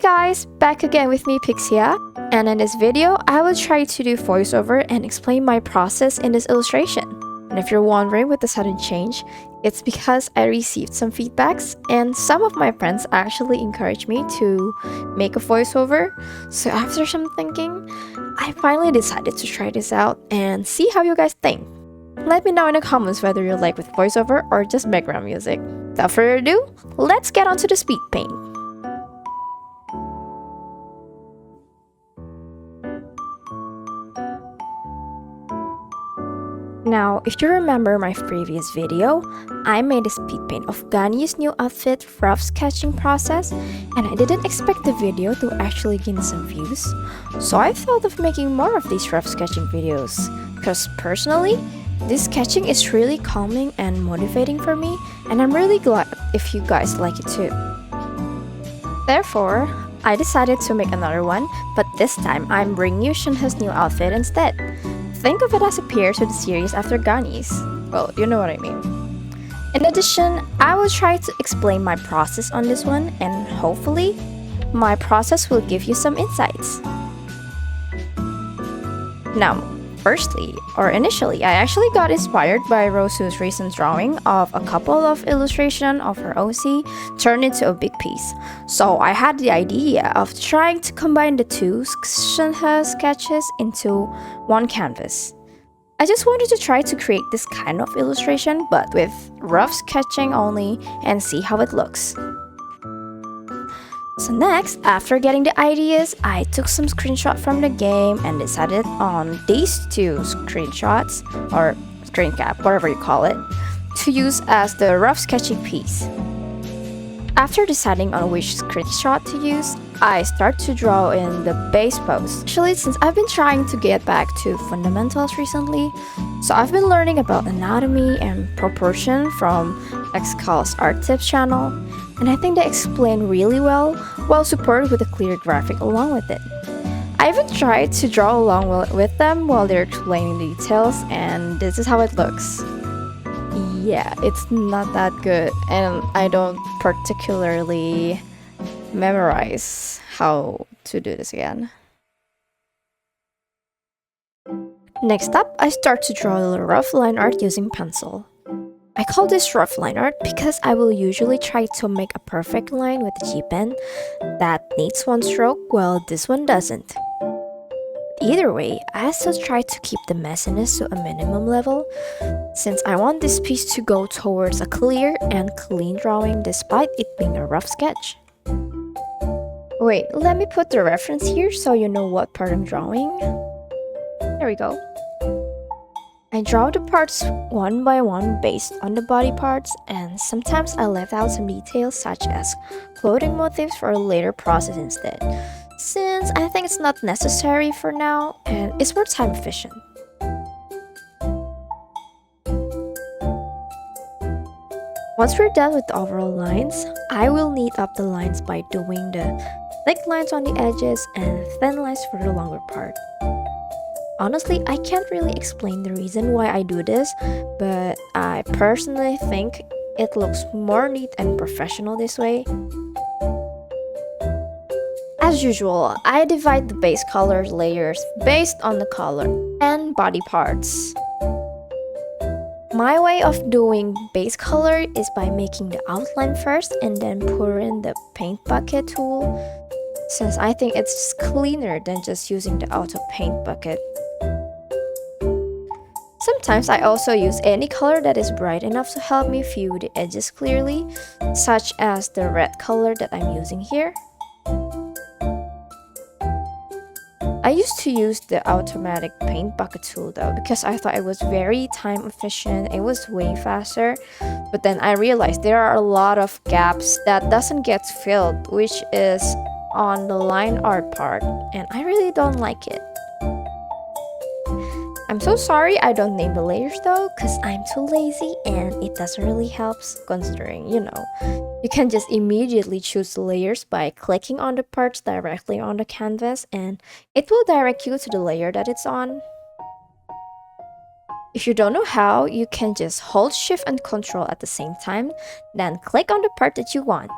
guys, back again with me Pixia, and in this video I will try to do voiceover and explain my process in this illustration. And if you're wondering what the sudden change, it's because I received some feedbacks and some of my friends actually encouraged me to make a voiceover. So after some thinking, I finally decided to try this out and see how you guys think. Let me know in the comments whether you like with voiceover or just background music. Without further ado, let's get on to the speed paint. Now, if you remember my previous video, I made a speed paint of Ganye's new outfit rough sketching process, and I didn't expect the video to actually gain some views. So I thought of making more of these rough sketching videos, because personally, this sketching is really calming and motivating for me, and I'm really glad if you guys like it too. Therefore, I decided to make another one, but this time I'm bringing you Shenhe's new outfit instead. Think of it as a pair to the series after Ganye's. Well, you know what I mean. In addition, I will try to explain my process on this one, and hopefully, my process will give you some insights. Now, initially, I actually got inspired by Rosu's recent drawing of a couple of illustrations of her OC turned into a big piece. So I had the idea of trying to combine the two Shenhe sketches into one canvas. I just wanted to try to create this kind of illustration but with rough sketching only and see how it looks. So next, after getting the ideas, I took some screenshots from the game and decided on these two screenshots, or Screencap, whatever you call it, to use as the rough sketching piece. After deciding on which screenshot to use, I start to draw in the base pose. Actually, since I've been trying to get back to fundamentals recently, so I've been learning about anatomy and proportion from Xcal's Art Tips channel, and I think they explain really well, while supported with a clear graphic along with it. I even tried to draw along with them while they're explaining the details, and this is how it looks. Yeah, it's not that good, and I don't particularly memorize how to do this again. Next up, I start to draw a little rough line art using pencil. I call this rough line art because I will usually try to make a perfect line with a G-pen that needs one stroke while this one doesn't. Either way, I still try to keep the messiness to a minimum level, since I want this piece to go towards a clear and clean drawing despite it being a rough sketch. Wait, let me put the reference here so you know what part I'm drawing. There we go. I draw the parts one by one based on the body parts, and sometimes I left out some details such as clothing motifs for a later process instead, since I think it's not necessary for now and it's more time efficient. Once we're done with the overall lines, I will neat up the lines by doing the thick lines on the edges and thin lines for the longer part. Honestly, I can't really explain the reason why I do this, but I personally think it looks more neat and professional this way. As usual, I divide the base color layers based on the color and body parts. My way of doing base color is by making the outline first and then pour in the paint bucket tool, since I think it's cleaner than just using the auto paint bucket. Sometimes I also use any color that is bright enough to help me view the edges clearly, such as the red color that I'm using here. I used to use the automatic paint bucket tool though, because I thought it was very time efficient, it was way faster, but then I realized there are a lot of gaps that doesn't get filled, which is on the line art part, and I really don't like it. I'm so sorry I don't name the layers though, cause I'm too lazy and it doesn't really help, considering, you can just immediately choose the layers by clicking on the parts directly on the canvas and it will direct you to the layer that it's on. If you don't know how, you can just hold Shift and Ctrl at the same time, then click on the part that you want.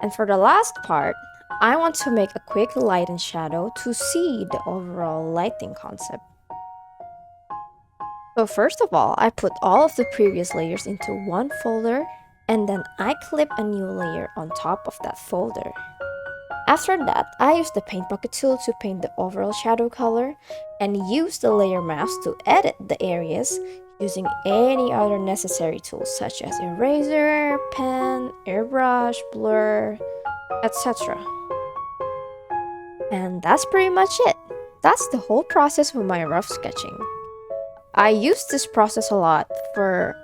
And for the last part, I want to make a quick light and shadow to see the overall lighting concept. So first of all, I put all of the previous layers into one folder, and then I clip a new layer on top of that folder. After that, I use the paint bucket tool to paint the overall shadow color, and use the layer mask to edit the areas using any other necessary tools such as eraser, pen, airbrush, blur, etc. And that's pretty much it. That's the whole process of my rough sketching. I use this process a lot for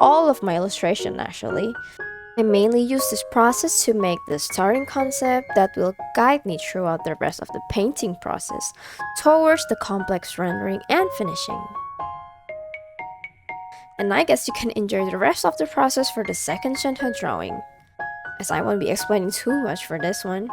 all of my illustration actually. I mainly use this process to make the starting concept that will guide me throughout the rest of the painting process towards the complex rendering and finishing. And I guess you can enjoy the rest of the process for the second Shenhe drawing, as I won't be explaining too much for this one.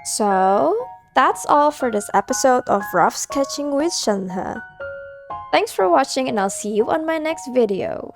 So, that's all for this episode of Rough Sketching with Shenhe. Thanks for watching, and I'll see you on my next video.